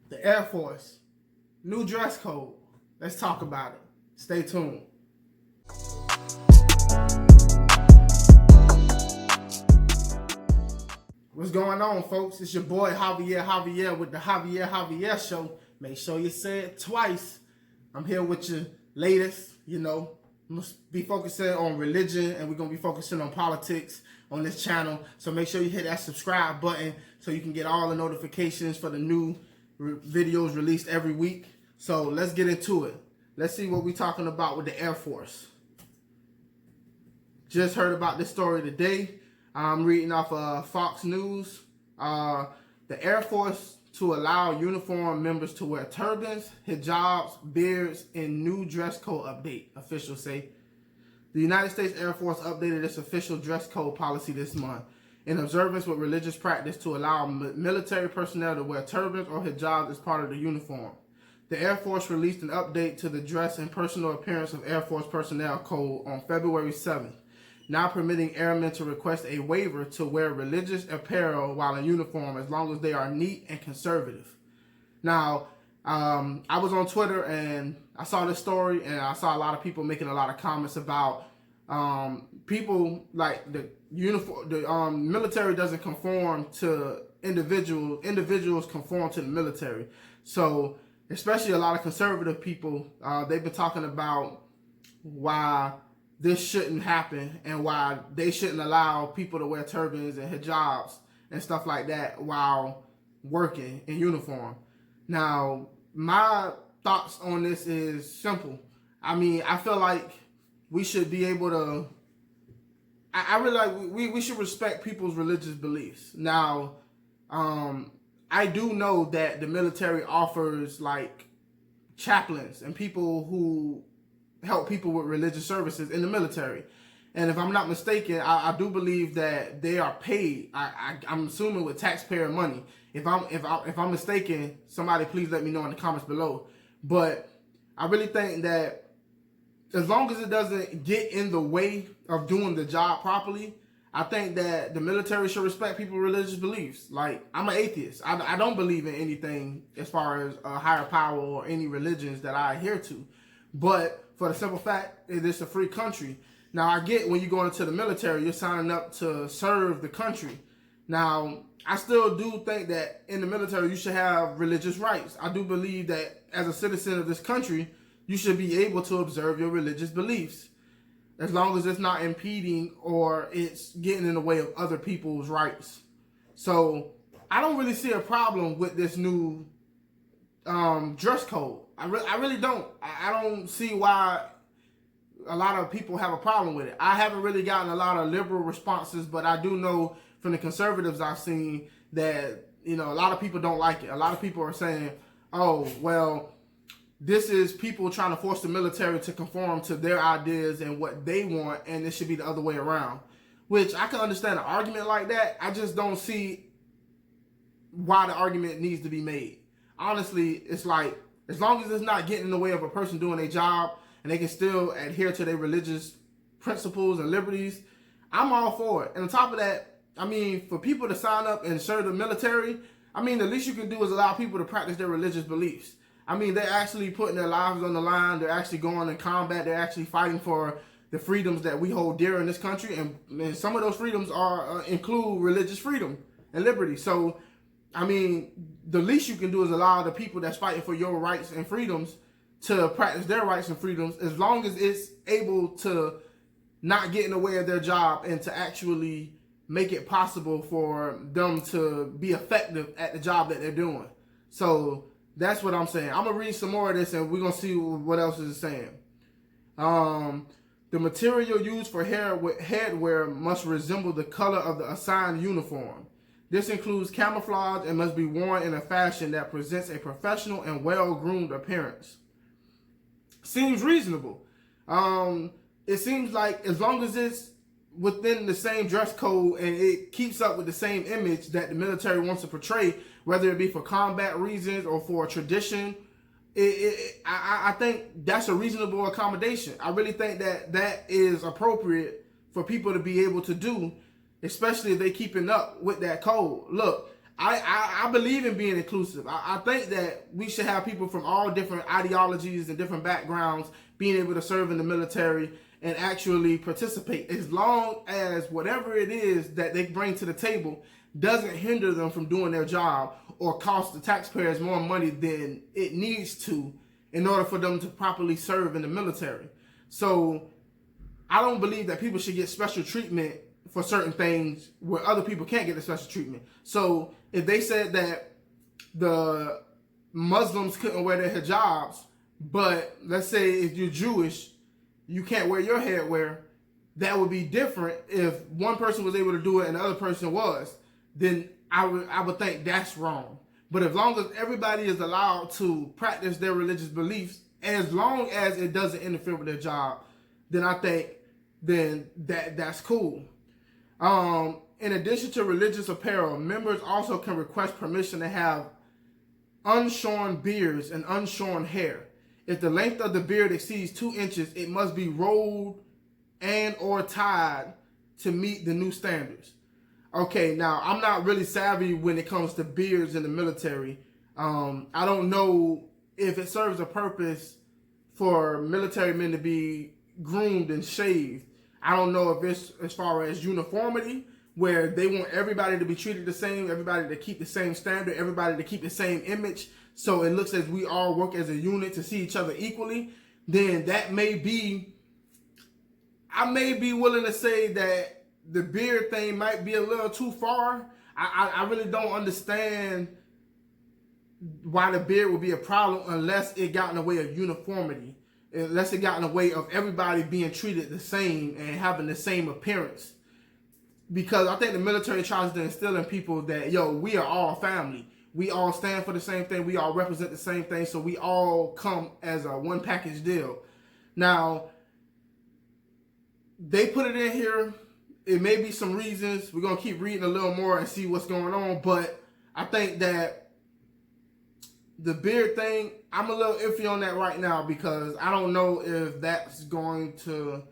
The Air Force, new dress code. Let's talk about it. Stay tuned. What's going on, folks? It's your boy Javier with the Javier Show. Make sure you say it twice. I'm here with your latest, I'm going to be focusing on religion, and we're going to be focusing on politics on this channel. So make sure you hit that subscribe button so you can get all the notifications for the new videos released every week. So let's get into it. Let's see what we're talking about with the Air Force. Just heard about this story today. I'm reading off of Fox News. The Air Force to allow uniform members to wear turbans, hijabs, beards, and new dress code update, officials say. The United States Air Force updated its official dress code policy this month in observance with religious practice to allow military personnel to wear turbans or hijabs as part of the uniform. The Air Force released an update to the dress and personal appearance of Air Force personnel code on February 7th, now permitting airmen to request a waiver to wear religious apparel while in uniform as long as they are neat and conservative. Now, I was on Twitter and I saw this story, and I saw a lot of people making a lot of comments about people like the uniform. The military doesn't conform to individuals. Individuals conform to the military. So, especially a lot of conservative people, they've been talking about why this shouldn't happen and why they shouldn't allow people to wear turbans and hijabs and stuff like that while working in uniform. Now, my thoughts on this is simple. I feel like we should be able to, I really like, we should respect people's religious beliefs. Now, I do know that the military offers like chaplains and people who help people with religious services in the military. And if I'm not mistaken, I do believe that they are paid. I'm assuming with taxpayer money. If I'm mistaken, somebody please let me know in the comments below. But I really think that as long as it doesn't get in the way of doing the job properly, I think that the military should respect people's religious beliefs. Like, I'm an atheist. I don't believe in anything as far as a higher power or any religions that I adhere to. But for the simple fact that it's a free country. Now, I get when you go into the military, you're signing up to serve the country. Now, I still do think that in the military, you should have religious rights. I do believe that as a citizen of this country, you should be able to observe your religious beliefs as long as it's not impeding or it's getting in the way of other people's rights. So I don't really see a problem with this new dress code. I really don't. I don't see why a lot of people have a problem with it. I haven't really gotten a lot of liberal responses, but I do know from the conservatives I've seen that, a lot of people don't like it. A lot of people are saying, oh, well, this is people trying to force the military to conform to their ideas and what they want, and it should be the other way around. Which I can understand an argument like that. I just don't see why the argument needs to be made. Honestly, it's like, as long as it's not getting in the way of a person doing their job and they can still adhere to their religious principles and liberties, I'm all for it. And on top of that, for people to sign up and serve the military, the least you can do is allow people to practice their religious beliefs. They're actually putting their lives on the line. They're actually going in combat. They're actually fighting for the freedoms that we hold dear in this country. And some of those freedoms include religious freedom and liberty. So, the least you can do is allow the people that's fighting for your rights and freedoms to practice their rights and freedoms, as long as it's able to not get in the way of their job and to actually make it possible for them to be effective at the job that they're doing. So that's what I'm saying. I'm going to read some more of this and we're going to see what else is saying. The material used for headwear must resemble the color of the assigned uniform. This includes camouflage and must be worn in a fashion that presents a professional and well-groomed appearance. Seems reasonable. It seems like as long as it's within the same dress code and it keeps up with the same image that the military wants to portray, whether it be for combat reasons or for a tradition, I think that's a reasonable accommodation. I really think that is appropriate for people to be able to do, especially if they're keeping up with that code. Look, I believe in being inclusive. I think that we should have people from all different ideologies and different backgrounds being able to serve in the military and actually participate, as long as whatever it is that they bring to the table doesn't hinder them from doing their job or cost the taxpayers more money than it needs to in order for them to properly serve in the military. So I don't believe that people should get special treatment for certain things where other people can't get the special treatment. So if they said that the Muslims couldn't wear their hijabs, but let's say if you're Jewish, you can't wear your headwear, that would be different. If one person was able to do it and the other person was, then I would think that's wrong. But as long as everybody is allowed to practice their religious beliefs, as long as it doesn't interfere with their job, then I think that's cool. In addition to religious apparel, members also can request permission to have unshorn beards and unshorn hair. If the length of the beard exceeds 2 inches, it must be rolled and or tied to meet the new standards. Okay, now I'm not really savvy when it comes to beards in the military. I don't know if it serves a purpose for military men to be groomed and shaved. I don't know if it's as far as uniformity, where they want everybody to be treated the same, everybody to keep the same standard, everybody to keep the same image, so it looks as we all work as a unit to see each other equally. Then that may be, I may be willing to say that the beard thing might be a little too far. I really don't understand why the beard would be a problem unless it got in the way of uniformity, unless it got in the way of everybody being treated the same and having the same appearance. Because I think the military tries to instill in people that, yo, we are all family. We all stand for the same thing. We all represent the same thing. So we all come as a one package deal. Now, they put it in here. It may be some reasons. We're going to keep reading a little more and see what's going on. But I think that the beard thing, I'm a little iffy on that right now, because I don't know if that's going to...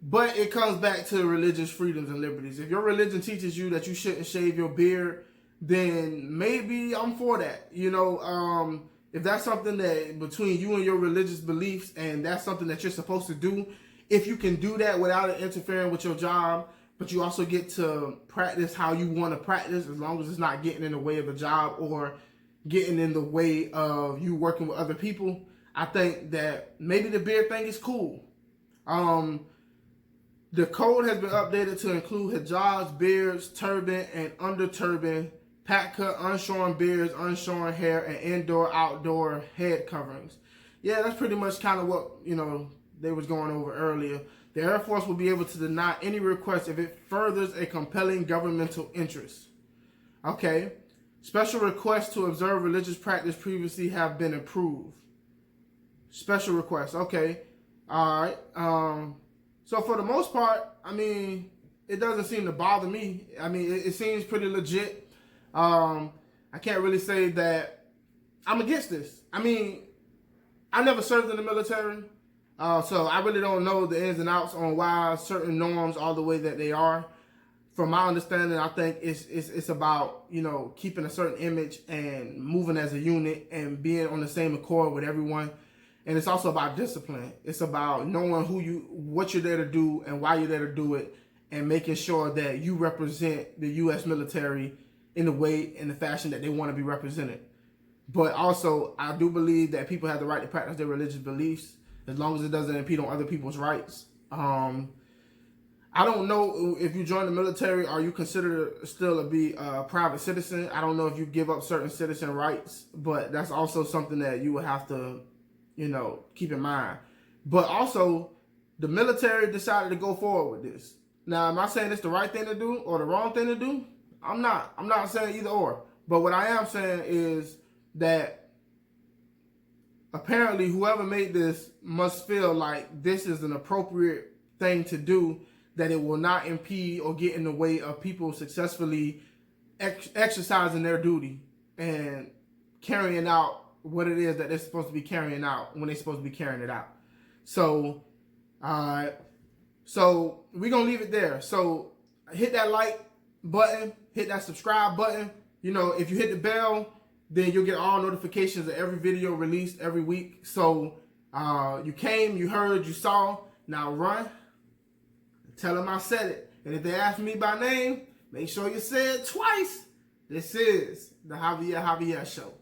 But it comes back to religious freedoms and liberties. If your religion teaches you that you shouldn't shave your beard, then maybe I'm for that. You know, if that's something that between you and your religious beliefs, and that's something that you're supposed to do, if you can do that without it interfering with your job, but you also get to practice how you want to practice, as long as it's not getting in the way of the job or getting in the way of you working with other people, I think that maybe the beard thing is cool. The code has been updated to include hijabs, beards, turban, and under turban, pat cut, unshorn beards, unshorn hair, and indoor-outdoor head coverings. Yeah, that's pretty much kind of what, you know, they was going over earlier. The Air Force will be able to deny any request if it furthers a compelling governmental interest. Okay. Special requests to observe religious practice previously have been approved. Special requests. Okay. All right. So for the most part, I mean, it doesn't seem to bother me. I mean, it seems pretty legit. I can't really say that I'm against this. I mean, I never served in the military, so I really don't know the ins and outs on why certain norms are the way that they are. From my understanding, I think it's about, you know, keeping a certain image and moving as a unit and being on the same accord with everyone. And it's also about discipline. It's about knowing what you're there to do and why you're there to do it, and making sure that you represent the U.S. military in the way, in the fashion that they want to be represented. But also, I do believe that people have the right to practice their religious beliefs as long as it doesn't impede on other people's rights. I don't know if you join the military, are you considered still to be a private citizen? I don't know if you give up certain citizen rights, but that's also something that you would have to, you know, keep in mind. But also, the military decided to go forward with this. Now, am I saying it's the right thing to do or the wrong thing to do? I'm not. I'm not saying either or. But what I am saying is that apparently whoever made this must feel like this is an appropriate thing to do, that it will not impede or get in the way of people successfully exercising their duty and carrying out what it is that they're supposed to be carrying out when they're supposed to be carrying it out. So, so we're going to leave it there. So hit that like button, hit that subscribe button, you know, if you hit the bell, then you'll get all notifications of every video released every week. So you came, you heard, you saw. Now run. Tell them I said it. And if they ask me by name, make sure you say it twice. This is the Javier Show.